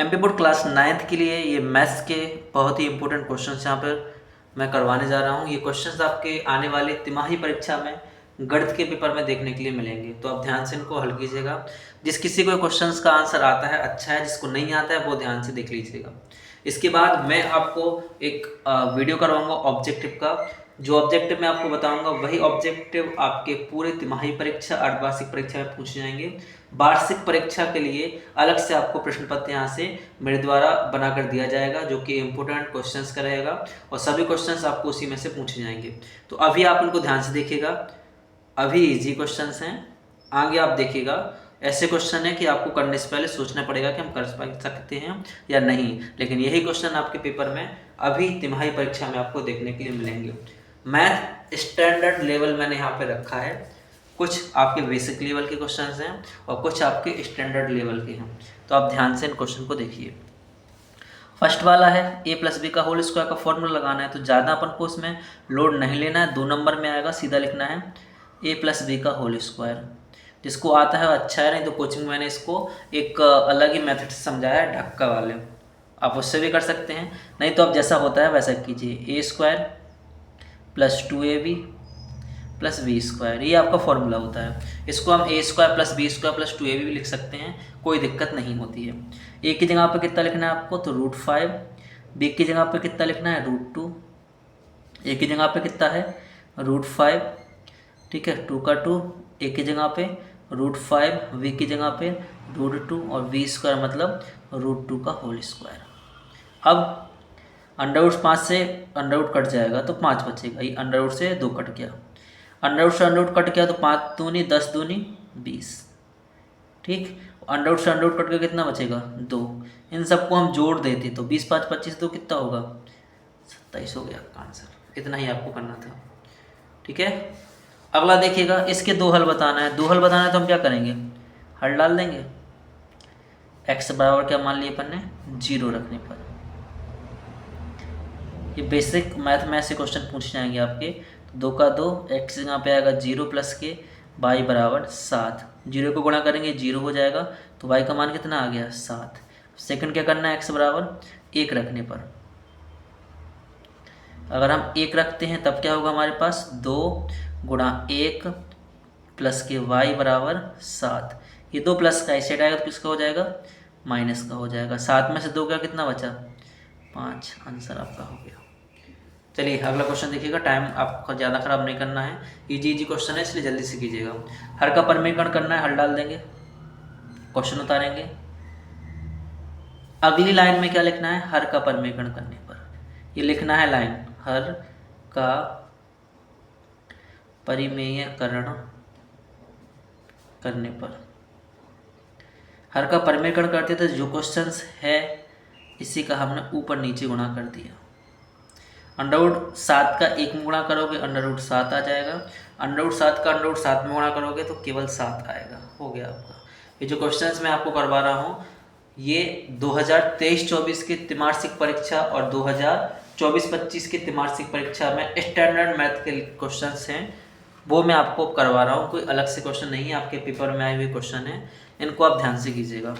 MP board class 9th के लिए ये मैथ्स के बहुत ही इंपॉर्टेंट क्वेश्चंस यहाँ पर मैं करवाने जा रहा हूँ। ये क्वेश्चंस आपके आने वाले तिमाही परीक्षा में गणित के पेपर में देखने के लिए मिलेंगे, तो आप ध्यान से इनको हल कीजिएगा। जिस किसी को क्वेश्चंस का आंसर आता है अच्छा है, जिसको नहीं आता है वो ध्यान से देख लीजिएगा। इसके बाद मैं आपको एक वीडियो करवाऊंगा ऑब्जेक्टिव का। जो ऑब्जेक्टिव मैं आपको बताऊंगा वही ऑब्जेक्टिव आपके पूरे तिमाही परीक्षा, अर्धवार्षिक परीक्षा में पूछे जाएंगे। वार्षिक परीक्षा के लिए अलग से आपको प्रश्न पत्र यहाँ से मेरे द्वारा बनाकर दिया जाएगा, जो कि इम्पोर्टेंट क्वेश्चंस का रहेगा और सभी क्वेश्चंस आपको उसी में से पूछे जाएंगे। तो अभी आप इनको ध्यान से देखिएगा। अभी इजी क्वेश्चंस हैं, आगे आप देखिएगा ऐसे क्वेश्चन है कि आपको करने से पहले सोचना पड़ेगा कि हम कर सकते हैं या नहीं, लेकिन यही क्वेश्चन आपके पेपर में अभी तिमाही परीक्षा में आपको देखने के लिए मिलेंगे। मैथ स्टैंडर्ड लेवल मैंने यहाँ पे रखा है, कुछ आपके बेसिक लेवल के क्वेश्चंस हैं और कुछ आपके स्टैंडर्ड लेवल के हैं, तो आप ध्यान से इन क्वेश्चन को देखिए। फर्स्ट वाला है a प्लस बी का होल स्क्वायर का फॉर्मूला लगाना है, तो ज़्यादा अपन को इसमें लोड नहीं लेना है, 2 नंबर में आएगा, सीधा लिखना है a प्लस बी का होल स्क्वायर। जिसको आता है अच्छा है, नहीं तो कोचिंग में मैंने इसको एक अलग ही मेथड से समझाया है, ढक्का वाले, आप उससे भी कर सकते हैं, नहीं तो आप जैसा होता है वैसा कीजिए। a स्क्वायर प्लस 2ab प्लस बी स्क्वायर, ये आपका फॉर्मूला होता है। इसको हम a square plus B square plus 2ab भी लिख सकते हैं, कोई दिक्कत नहीं होती है। a की जगह पे कितना लिखना है आपको, तो √5, b की जगह पे कितना लिखना है, √2, a की जगह पे कितना है, √5, ठीक है, 2 का 2, a की जगह पे √5, v की जगह पे √2 और v स्क्वायर मतलब √2 का होल स्क्वायर। अब √5 से √ कट जाएगा तो 5 बचेगा, ये √ से 2 कट गया, √ से √ कट गया तो 5 दूनी 10 दूनी 20, ठीक। √ से √ कट गया कितना बचेगा, 2। इन सबको हम जोड़ देते तो 20 5 25 2 कितना होगा, 27 हो गया आपका आंसर। इतना ही आपको करना था, ठीक है। अगला देखिएगा, इसके 2 हल बताना है। 2 हल बताना है तो हम क्या करेंगे, हल डाल देंगे। x बराबर क्या मान लिए अपन ने, 0 रखने पर। ये बेसिक मैथ में ऐसे क्वेश्चन पूछे जाएंगे आपके। 2 का 2, x यहाँ पे आएगा 0 प्लस के, y बराबर 7। 0 को गुणा करेंगे 0 हो जाएगा, तो y का मान कितना आ गया, 7। सेकंड क्या करना है, x बराबर 1 रखने पर। अगर हम 1 रखते हैं तब क्या होगा हमारे पास, 2 गुणा 1 प्लस के y बराबर 7। ये 2 प्लस का इस आएगा तो किसका हो जाएगा, माइनस का हो जाएगा। 7 में से 2 का कितना बचा, 5। आंसर आपका हो गया। चलिए अगला क्वेश्चन देखिएगा, टाइम आपका ज़्यादा खराब नहीं करना है, इजी क्वेश्चन है इसलिए जल्दी से कीजिएगा। हर का परिमेयकरण करना है, हल डाल देंगे, क्वेश्चन उतारेंगे। अगली लाइन में क्या लिखना है, हर का परिमेयकरण करने पर, ये लिखना है लाइन, हर का परिमेयकरण करने पर। हर का परिमेयकरण करते थे, जो क्वेश्चंस है इसी का हमने ऊपर नीचे गुणा कर दिया। √7 का 1 में गुणा करोगे √7 आ जाएगा, √7 का √7 में गुणा करोगे तो केवल 7 आएगा, हो गया आपका। ये जो क्वेश्चंस मैं आपको करवा रहा हूँ ये 2023-24 की त्रिमासिक परीक्षा और 2024-25 की त्रिमासिक परीक्षा में स्टैंडर्ड मैथ के क्वेश्चंस हैं, वो मैं आपको करवा रहा हूँ। कोई अलग से क्वेश्चन नहीं है, आपके पेपर में आए हुए क्वेश्चन हैं, इनको आप ध्यान से कीजिएगा।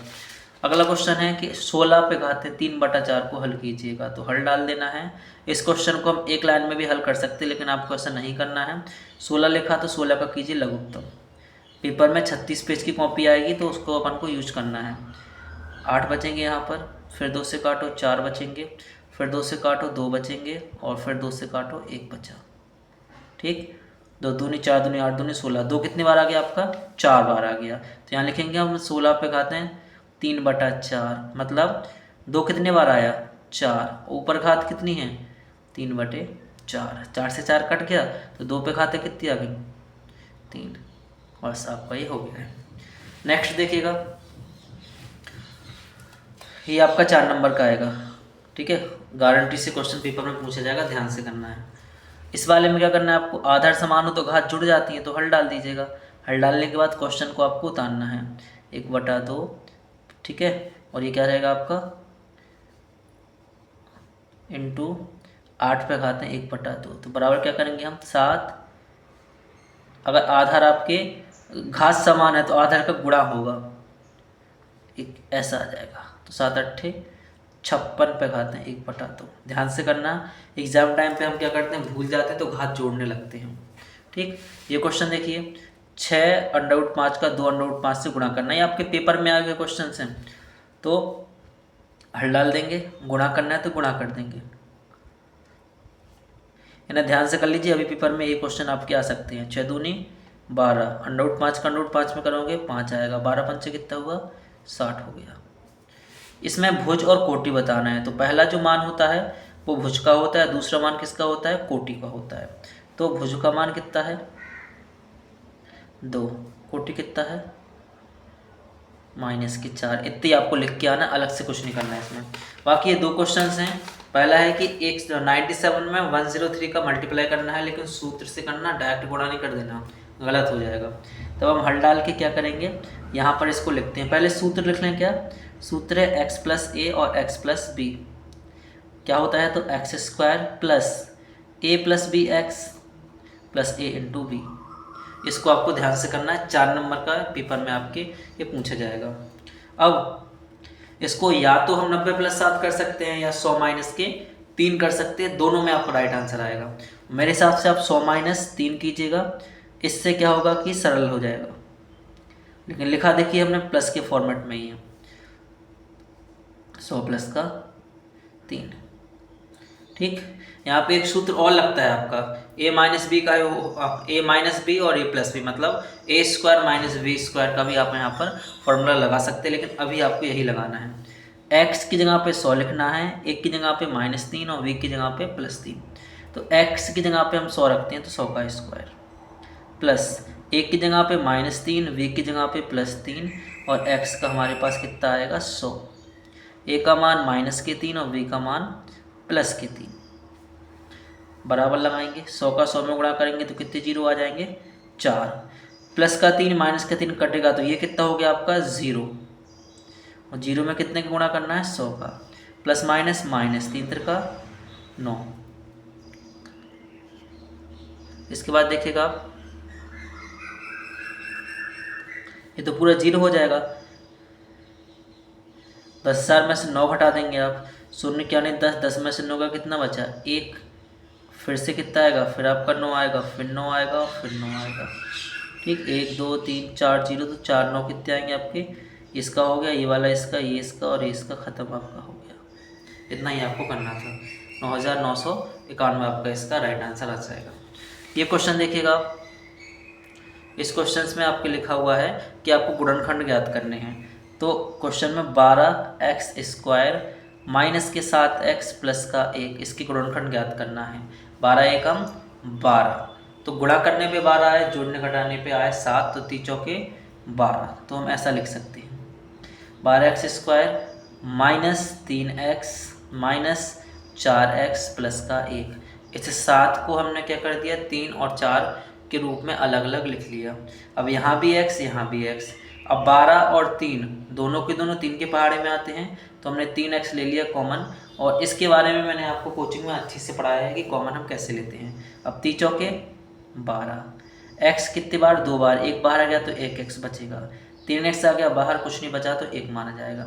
अगला क्वेश्चन है कि 16 पे घाते 3/4 को हल कीजिएगा, तो हल डाल देना है। इस क्वेश्चन को हम एक लाइन में भी हल कर सकते हैं, लेकिन आपको ऐसा नहीं करना है। 16 लिखा तो 16 का कीजिए लघुत्तम। पेपर में 36 पेज की कॉपी आएगी तो उसको अपन को यूज करना है। 8 बचेंगे यहाँ पर, फिर 2 से काटो 4 बचेंगे, फिर 2 से काटो 2 बचेंगे और फिर 2 से काटो 1 बचा, ठीक। 2 दूनी 4 दूनी 8 दूनी 16, 2 कितनी बार आ गया आपका, 4 बार आ गया। तो यहाँ लिखेंगे हम 16 पे घाते हैं 3/4, मतलब 2 कितने बार आया, 4, ऊपर घात कितनी है 3/4, 4 से 4 कट गया तो 2 पे घाते कितनी आ गई, 3। बस आपका ये हो गया है। नेक्स्ट देखिएगा, ये आपका 4 नंबर का आएगा, ठीक है, गारंटी से क्वेश्चन पेपर में पूछा जाएगा, ध्यान से करना है। इस वाले में क्या करना है आपको, आधार समान हो तो घात जुड़ जाती है, तो हल डाल दीजिएगा। हल डालने के बाद क्वेश्चन को आपको उतारना है, 1/2, ठीक है, और ये क्या रहेगा आपका इंटू 8 पे घाते हैं 1/2, तो बराबर क्या करेंगे हम 7। अगर आधार आपके घात समान है तो आधार का गुणा होगा, एक ऐसा आ जाएगा। तो 7 अट्ठे 56 पे घात है 1/2। ध्यान से करना, एग्जाम टाइम पे हम क्या करते हैं, भूल जाते हैं तो घात जोड़ने लगते हैं। ठीक, ये क्वेश्चन देखिए, 6√5 का 2√5 से गुणा करना, ये आपके पेपर में आ गए क्वेश्चन हैं, तो हल डाल देंगे, गुणा करना है तो गुणा कर देंगे। इन्हें ध्यान से कर लीजिए, अभी पेपर में ये क्वेश्चन आपके आ सकते हैं। 6 दूनी 12, √5 का √5 में करोगे 5 आएगा, 12 पंचे कितना हुआ 60 हो गया। इसमें भुज और कोटि बताना है, तो पहला जो मान होता है वो भुज का होता है, दूसरा मान किसका होता है, कोटि का होता है। तो भुज का मान कितना है 2, कोटि कितना है -4। इतनी आपको लिख के आना, अलग से कुछ नहीं करना है इसमें। बाकी ये 2 क्वेश्चन हैं। पहला है कि 97 में 103 का मल्टीप्लाई करना है, लेकिन सूत्र से करना, डायरेक्ट गुणा नहीं कर देना, गलत हो जाएगा। तो हम हल डाल के क्या करेंगे, यहाँ पर इसको लिखते हैं। पहले सूत्र लिख लें, क्या सूत्र है, x + a और x + b क्या होता है, तो x² + a + bx + a × b। इसको आपको ध्यान से करना है, 4 नंबर का पेपर में आपके ये पूछा जाएगा। अब इसको या तो हम 90 + 7 कर सकते हैं या 100 - के 3 कर सकते हैं, दोनों में आपका राइट आंसर आएगा। मेरे हिसाब से आप 100 - 3 कीजिएगा, इससे क्या होगा कि सरल हो जाएगा। लेकिन लिखा देखिए हमने प्लस के फॉर्मेट में ही है, 100 + का 3। ठीक, यहाँ पे एक सूत्र और लगता है आपका, a - b का, a - b और a + b, मतलब a² - b² का भी आप यहाँ पर फॉर्मूला लगा सकते हैं, लेकिन अभी आपको यही लगाना है। x की जगह पे 100 लिखना है, a की जगह पे -3 और v की जगह पे +3। तो x की जगह पे हम 100 रखते हैं, तो 100 का स्क्वायर, प्लस a की जगह पे -3, v की जगह पे +3 और x का हमारे पास कितना आएगा 100। a का मान -3 और v का मान +3, बराबर लगाएंगे। 100 का 100 में गुणा करेंगे तो कितने जीरो आ जाएंगे 4, प्लस का 3 माइनस का 3 कटेगा तो ये कितना हो गया आपका 0, और 0 में कितने का गुणा करना है 100 का, प्लस माइनस माइनस 3 का 9। इसके बाद देखिएगा आप, ये तो पूरा 0 हो जाएगा। 10,000 में से 9 घटा देंगे आप, 0 क्या नहीं 10, 10 में से 9 का कितना बचा 1, फिर से कितना आएगा, फिर आपका 9 आएगा, फिर 9 आएगा, फिर 9 आएगा। ठीक, 1 2 3 4 0, तो 4 9 कितने आएंगे आपके, इसका हो गया, ये वाला इसका, ये इसका और ये इसका, ख़त्म आपका हो गया। इतना ही आपको करना था, 9,991 आपका इसका राइट आंसर आ जाएगा। ये क्वेश्चन देखिएगा, इस क्वेश्चन में आपके लिखा हुआ है कि आपको गुणनखंड ज्ञात करने हैं। तो क्वेश्चन में 12x² माइनस के 7x प्लस का 1, इसकी गुणनखंड ज्ञात करना है। 12 एकम 12, तो गुणा करने पे 12 आए, जोड़ने घटाने पे आए 7, तो 3 चौके 12। तो हम ऐसा लिख सकते हैं 12x² minus 3x minus 4x plus का 1। इस 7 को हमने क्या कर दिया 3 और 4 के रूप में अलग अलग लिख लिया। अब यहाँ भी x, यहाँ भी x। अब 12 और 3 दोनों के दोनों 3 के पहाड़े में आते हैं, तो हमने 3x ले लिया कॉमन, और इसके बारे में मैंने आपको कोचिंग में अच्छे से पढ़ाया है कि कॉमन हम कैसे लेते हैं। अब 3 चौके 12, x कितने बार 2 बार, एक बाहर आ गया तो 1x बचेगा, 3x आ गया बाहर, कुछ नहीं बचा तो 1 माना जाएगा।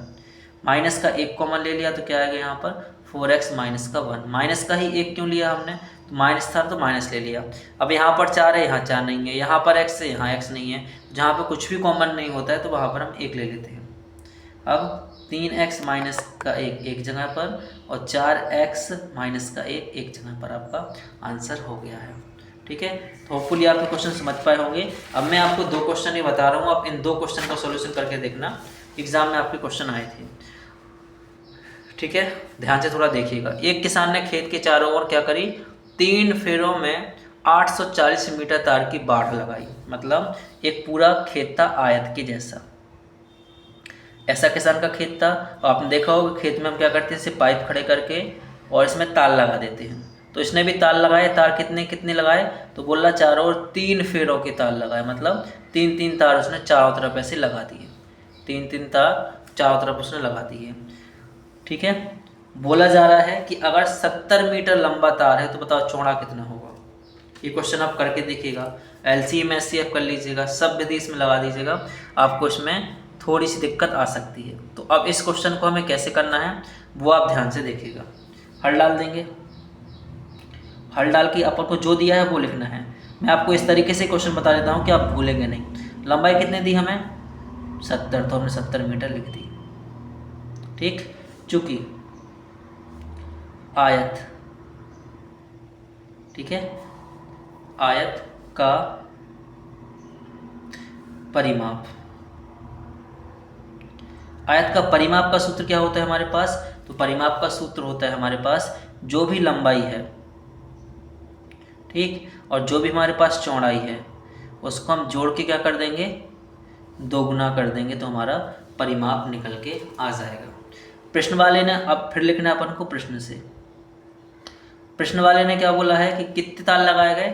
माइनस का 1 कॉमन ले लिया तो क्या आएगा यहाँ पर 4x माइनस का 1। माइनस का ही 1 क्यों लिया हमने, तो माइनस था तो माइनस ले लिया। अब यहाँ पर 4 है, यहाँ 4 नहीं है, यहाँ पर x है, यहाँ x नहीं है, जहाँ पर कुछ भी कॉमन नहीं होता है तो वहाँ पर हम 1 ले लेते हैं। अब 3x माइनस का 1 एक जगह पर, और 4x माइनस का 1 एक जगह पर आपका आंसर हो गया है। ठीक है, तो होपफुली आप ये क्वेश्चन समझ पाए होंगे। अब मैं आपको 2 क्वेश्चन ही बता रहा हूँ, आप इन 2 क्वेश्चन का सॉल्यूशन करके देखना, एग्जाम में आपके क्वेश्चन आए थे। ठीक है, ध्यान से थोड़ा देखिएगा। एक किसान ने खेत के चारों ओर क्या करी, 3 फेरों में 840 मीटर तार की बाड़ लगाई, मतलब एक पूरा खेत था आयत के जैसा। ऐसा किसान का खेत था, और आपने देखा होगा खेत में हम क्या करते हैं, इसे पाइप खड़े करके और इसमें तार लगा देते हैं। तो इसने भी तार लगाए, तार कितने कितने लगाए, तो बोला चारों ओर 3 फेरों के तार लगाए, मतलब 3-3 तार उसने चारों तरफ ऐसे लगा दिए, 3-3 तार चारों तरफ उसने लगा दिए। ठीक है, बोला जा रहा है कि अगर 70 मीटर लंबा तार है तो बताओ चौड़ा कितना होगा। ये क्वेश्चन आप करके देखिएगा, LCM SCF कर लीजिएगा, सब विधि इसमें लगा दीजिएगा, आपको इसमें थोड़ी सी दिक्कत आ सकती है। तो अब इस क्वेश्चन को हमें कैसे करना है वो आप ध्यान से देखिएगा। हल डाल देंगे, हल डाल के अपन को जो दिया है वो लिखना है। मैं आपको इस तरीके से क्वेश्चन बता देता हूँ कि आप भूलेंगे नहीं। लंबाई कितने दी हमें 70, तो हमने 70 मीटर लिख दी। ठीक, चूंकि आयत, ठीक है, आयत का परिमाप, आयत का परिमाप का सूत्र क्या होता है हमारे पास, तो परिमाप का सूत्र होता है हमारे पास जो भी लंबाई है, ठीक, और जो भी हमारे पास चौड़ाई है उसको हम जोड़ के क्या कर देंगे, दोगुना कर देंगे, तो हमारा परिमाप निकल के आ जाएगा। प्रश्न वाले ने अब फिर लिखना है अपन को प्रश्न से। प्रश्न वाले ने क्या बोला है कि कितने ताल लगाए गए,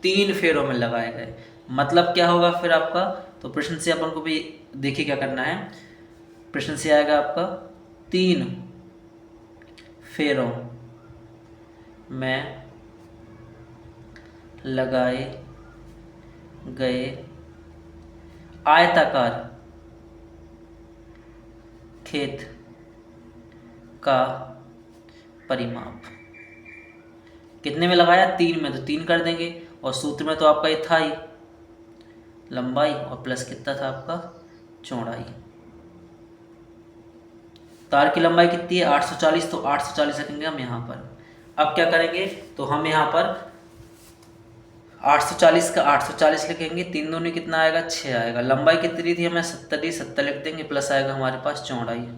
3 फेरों में लगाए गए। मतलब क्या होगा फिर आपका, तो प्रश्न से अपन को भी देखिए क्या करना है। प्रश्न से आएगा आपका 3 फेरों में लगाए गए आयताकार खेत का परिमाप। कितने में लगाया, 3 में, तो 3 कर देंगे। और सूत्र में तो आपका ये था ही लंबाई और प्लस कितना था आपका चौड़ाई। तार की लंबाई कितनी है 840, तो 840 रखेंगे हम यहाँ पर। अब क्या करेंगे, तो हम यहाँ पर 840 का 840 लिखेंगे, 3 दूनी कितना आएगा 6 आएगा। लंबाई कितनी थी हमें 70 दी, 70 लिख देंगे, प्लस आएगा हमारे पास चौड़ाई।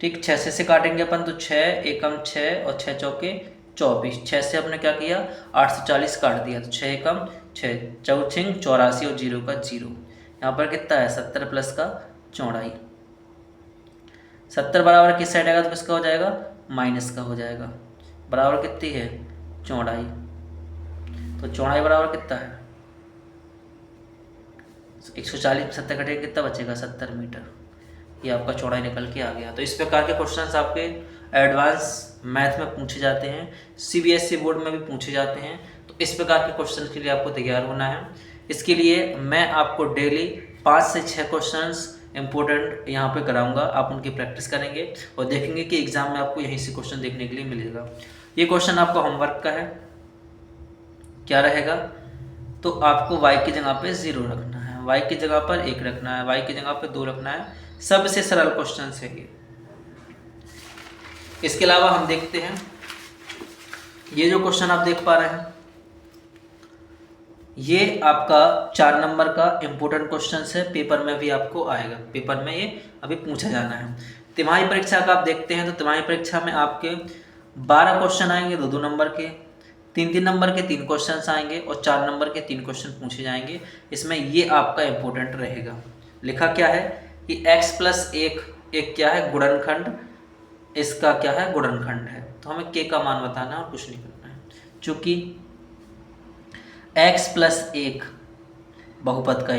ठीक, 6 से काटेंगे अपन, तो 6 एकम 6 और 6 चौके 24। 6 से हमने क्या किया 840 काट दिया, तो 6 एकम 6, 4 छिंग 84 और 0 का 0। यहाँ पर कितना है 70 प्लस का चौड़ाई। 70 बराबर किस साइड आएगा, तो किसका हो जाएगा, माइनस का हो जाएगा। बराबर कितनी है चौड़ाई, तो चौड़ाई बराबर कितना है 140, 70 कटेगा कितना बचेगा 70 मीटर। ये आपका चौड़ाई निकल के आ गया। तो इस प्रकार के क्वेश्चंस आपके एडवांस मैथ में पूछे जाते हैं, सीबीएसई बोर्ड में भी पूछे जाते हैं। तो इस प्रकार के क्वेश्चन के लिए आपको तैयार होना है। इसके लिए मैं आपको डेली 5 से 6 क्वेश्चंस इंपॉर्टेंट यहाँ पे कराऊंगा। आप उनकी प्रैक्टिस करेंगे और देखेंगे कि एग्जाम में आपको यहीं से क्वेश्चन देखने के लिए मिलेगा। ये क्वेश्चन आपका होमवर्क का है, क्या रहेगा, तो आपको y की जगह पे 0 रखना है, y की जगह पर 1 रखना है, y की जगह पे 2 रखना है। सबसे सरल क्वेश्चन है ये। इसके अलावा हम देखते हैं ये जो क्वेश्चन आप देख पा रहे हैं, ये आपका 4 नंबर का इंपॉर्टेंट क्वेश्चन है। पेपर में भी आपको आएगा, पेपर में ये अभी पूछा जाना है। तिमाही परीक्षा का आप देखते हैं तो तिमाही परीक्षा में आपके 12 क्वेश्चन आएंगे 2-2 नंबर के, 3-3 नंबर के 3 क्वेश्चन आएंगे और 4 नंबर के 3 क्वेश्चन पूछे जाएंगे। इसमें ये आपका इंपॉर्टेंट रहेगा। लिखा क्या है कि x + 1 एक क्या है गुणनखंड, इसका क्या है गुणनखंड है। तो हमें k का मान बताना है और कुछ नहीं करना है। चूंकि x + 1 बहुपद का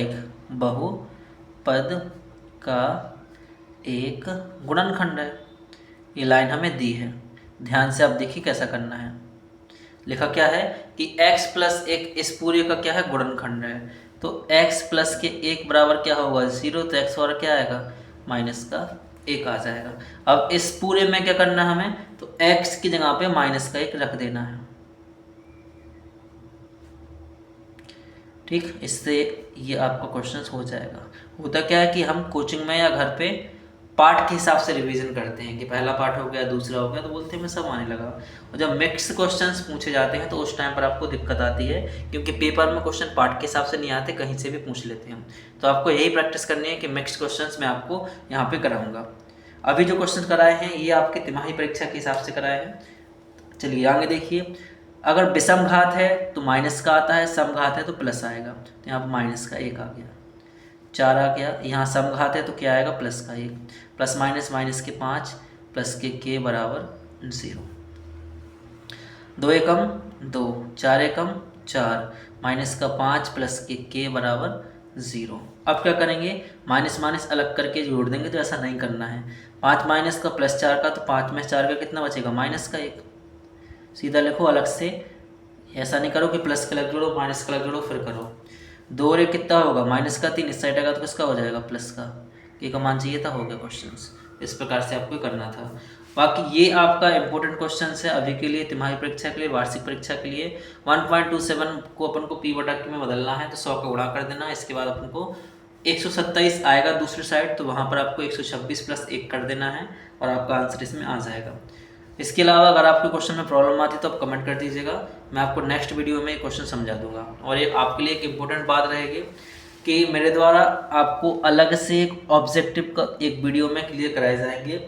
एक गुणनखंड है। ये लाइन हमें दी है, ध्यान से आप देखिए कैसा करना है। लिखा क्या है कि x + 1 इस पूरे का क्या है गुणनखंड है। तो x + के 1 बराबर क्या होगा 0, तो x और क्या आएगा -1 आ जाएगा। अब इस पूरे में क्या करना है हमें, तो x की जगह पे -1 रख देना है। ठीक, इससे ये आपका क्वेश्चन हो जाएगा। होता क्या है कि हम कोचिंग में या घर पे पार्ट के हिसाब से रिवीजन करते हैं कि पहला पार्ट हो गया, दूसरा हो गया, तो बोलते हैं मैं सब आने लगा। और जब मिक्स क्वेश्चंस पूछे जाते हैं तो उस टाइम पर आपको दिक्कत आती है, क्योंकि पेपर में क्वेश्चन पार्ट के हिसाब से नहीं आते, कहीं से भी पूछ लेते हैं। तो आपको यही प्रैक्टिस करनी है कि मिक्स क्वेश्चंस मैं आपको यहाँ पे कराऊंगा। अभी जो क्वेश्चन कराए हैं ये आपके तिमाही परीक्षा के हिसाब से कराए हैं। चलिए आगे देखिए, अगर विषम घात है तो माइनस का आता है, सम घात है तो प्लस आएगा। तो यहाँ पर -1 आ गया, 4 आ गया। यहाँ सम घात है तो क्या आएगा +1, प्लस माइनस के 5 प्लस के k बराबर 0। 2 एकम 2, 4 एकम 4, -5 प्लस के k बराबर 0। अब क्या करेंगे, माइनस अलग करके जोड़ देंगे, तो ऐसा नहीं करना है। 5 माइनस का +4 का, तो 5 में 4 का कितना बचेगा -1। सीधा लिखो अलग से, ऐसा नहीं करो कि प्लस का अलग जोड़ो माइनस का अलग जोड़ो फिर करो। 2 और 1 कितना होगा, -3, इस साइड आएगा तो किसका हो जाएगा, प्लस का। ये का मान चाहिए था, हो गया क्वेश्चन। इस प्रकार से आपको करना था। बाकी ये आपका इंपॉर्टेंट क्वेश्चन है अभी के लिए, तिमाही परीक्षा के लिए, वार्षिक परीक्षा के लिए। 1.27 को अपन को p/q में बदलना है, तो 100 का गुणा कर देना। इसके बाद अपन को 127 आएगा दूसरी साइड, तो वहाँ पर आपको 126 + 1 कर देना है और आपका आंसर इसमें आ जाएगा। इसके अलावा अगर आपके क्वेश्चन में प्रॉब्लम आती है तो आप कमेंट कर दीजिएगा, मैं आपको नेक्स्ट वीडियो में क्वेश्चन समझा दूंगा। और ये आपके लिए एक इम्पोर्टेंट बात रहेगी कि मेरे द्वारा आपको अलग से एक ऑब्जेक्टिव का एक वीडियो में क्लियर कराए जाएंगे।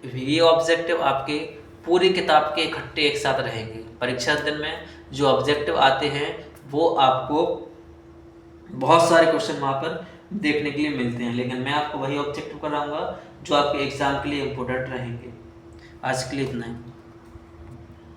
ये ऑब्जेक्टिव आपके पूरी किताब के इकट्ठे एक साथ रहेंगे। परीक्षा दिन में जो ऑब्जेक्टिव आते हैं वो आपको बहुत सारे क्वेश्चन वहाँ पर देखने के लिए मिलते हैं, लेकिन मैं आपको वही ऑब्जेक्टिव कराऊंगा जो आपके एग्जाम के लिए इम्पोर्टेंट रहेंगे। आज के लिए इतना ही।